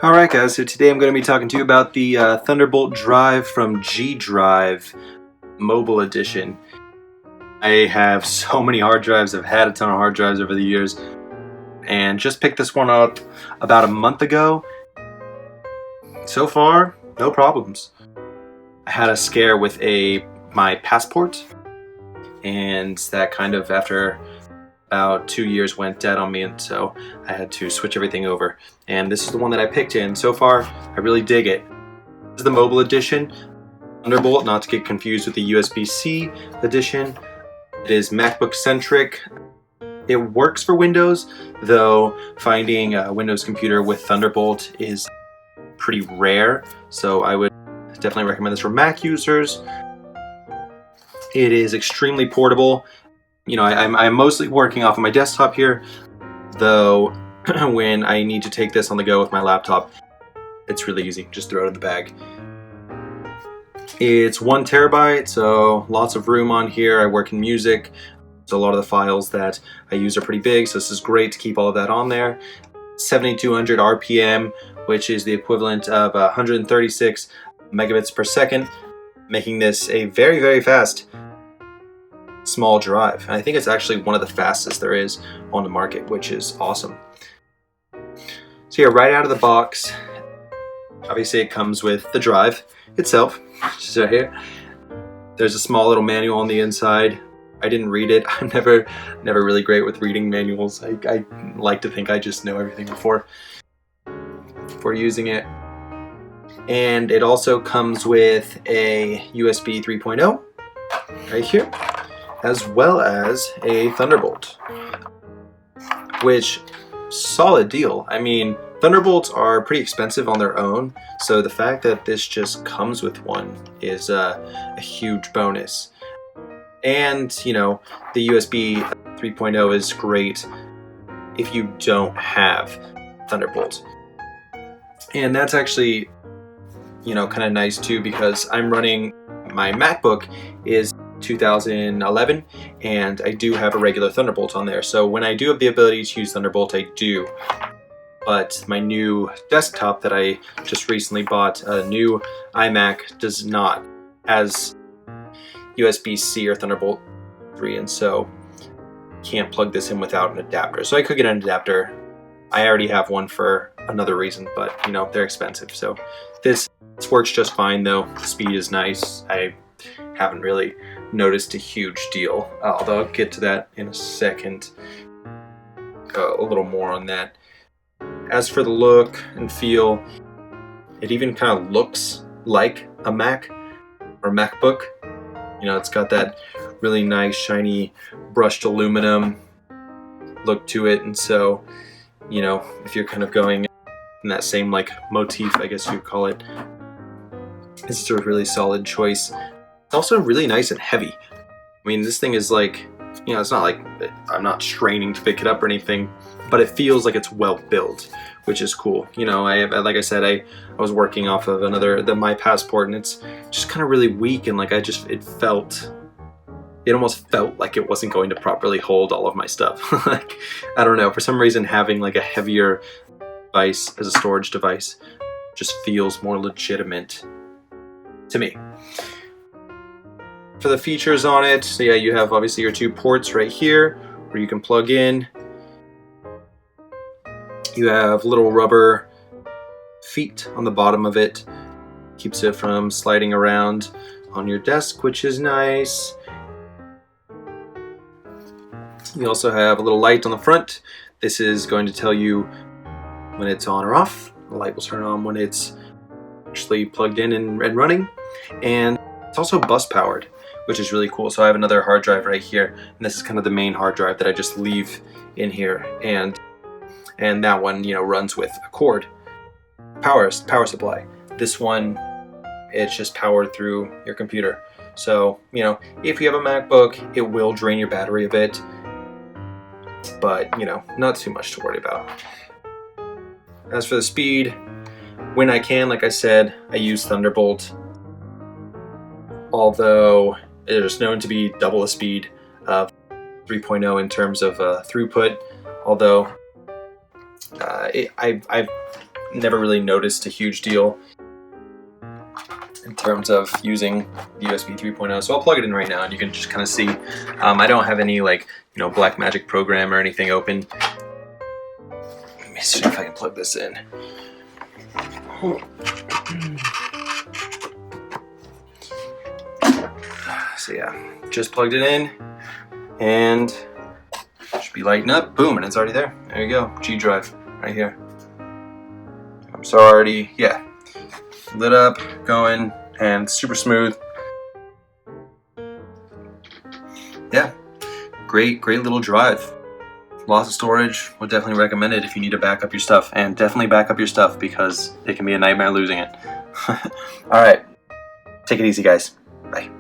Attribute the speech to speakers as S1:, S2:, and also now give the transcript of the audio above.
S1: Alright guys, so today I'm going to be talking to you about the Thunderbolt Drive from G Drive Mobile Edition. I have so many hard drives, I've had a ton of hard drives over the years, and just picked this one up about a month ago. So far, no problems. I had a scare with my passport, and that kind of, after about 2 years, went dead on me, and so I had to switch everything over. And this is the one that I picked in. So far, I really dig it. This is the mobile edition, Thunderbolt, not to get confused with the USB-C edition. It is MacBook centric. It works for Windows, though finding a Windows computer with Thunderbolt is pretty rare, so I would definitely recommend this for Mac users. It is extremely portable. You know, I'm mostly working off of my desktop here, though when I need to take this on the go with my laptop, it's really easy. Just throw it in the bag. It's 1 terabyte, so lots of room on here. I work in music, so a lot of the files that I use are pretty big, so this is great to keep all of that on there. 7200 RPM, which is the equivalent of 136 megabits per second, making this a very, very fast small drive. And I think it's actually one of the fastest there is on the market, which is awesome. So yeah, right out of the box, obviously it comes with the drive itself, just right here. There's a small little manual on the inside. I didn't read it. I'm never really great with reading manuals. I like to think I just know everything before using it. And it also comes with a USB 3.0 right here, as well as a Thunderbolt, which, solid deal. I mean, Thunderbolts are pretty expensive on their own, so the fact that this just comes with one is a huge bonus. And, you know, the USB 3.0 is great if you don't have Thunderbolt. And that's actually, you know, kind of nice too, because I'm running, my MacBook is 2011, and I do have a regular Thunderbolt on there. So when I do have the ability to use Thunderbolt, I do. But my new desktop that I just recently bought, a new iMac, does not, has USB-C or Thunderbolt 3, and so can't plug this in without an adapter. So I could get an adapter. I already have one for another reason, but you know, they're expensive. So this works just fine though. The speed is nice. I haven't really noticed a huge deal, although I'll get to that in a second. A little more on that. As for the look and feel, it even kind of looks like a Mac or MacBook. You know, it's got that really nice shiny brushed aluminum look to it, and so, you know, if you're kind of going in that same like motif, I guess you'd call it, this is a really solid choice. It's also really nice and heavy. I mean, this thing is like, you know, it's not like I'm not straining to pick it up or anything, but it feels like it's well built, which is cool. You know, like I said, I was working off of my passport, and it's just kind of really weak, and like it almost felt like it wasn't going to properly hold all of my stuff. Like, I don't know, for some reason having like a heavier device as a storage device just feels more legitimate to me. For the features on it, so yeah, you have obviously your 2 ports right here where you can plug in. You have little rubber feet on the bottom of it. Keeps it from sliding around on your desk, which is nice. You also have a little light on the front. This is going to tell you when it's on or off. The light will turn on when it's actually plugged in and running. And it's also bus powered, which is really cool. So I have another hard drive right here, and this is kind of the main hard drive that I just leave in here, and that one, you know, runs with a cord power supply. This one, it's just powered through your computer. So, you know, if you have a MacBook, it will drain your battery a bit, but you know, not too much to worry about. As for the speed, when I can, like I said, I use Thunderbolt, although it is known to be double the speed of 3.0 in terms of throughput, although I've never really noticed a huge deal in terms of using USB 3.0. So I'll plug it in right now and you can just kind of see. I don't have any like, you know, black magic program or anything open. Let me see if I can plug this in. So yeah, just plugged it in and should be lighting up. Boom, and it's already there. There you go, G Drive right here. So already, yeah, lit up, going, and super smooth. Yeah, great little drive. Lots of storage, would definitely recommend it if you need to back up your stuff, and definitely back up your stuff because it can be a nightmare losing it. All right, take it easy guys, bye.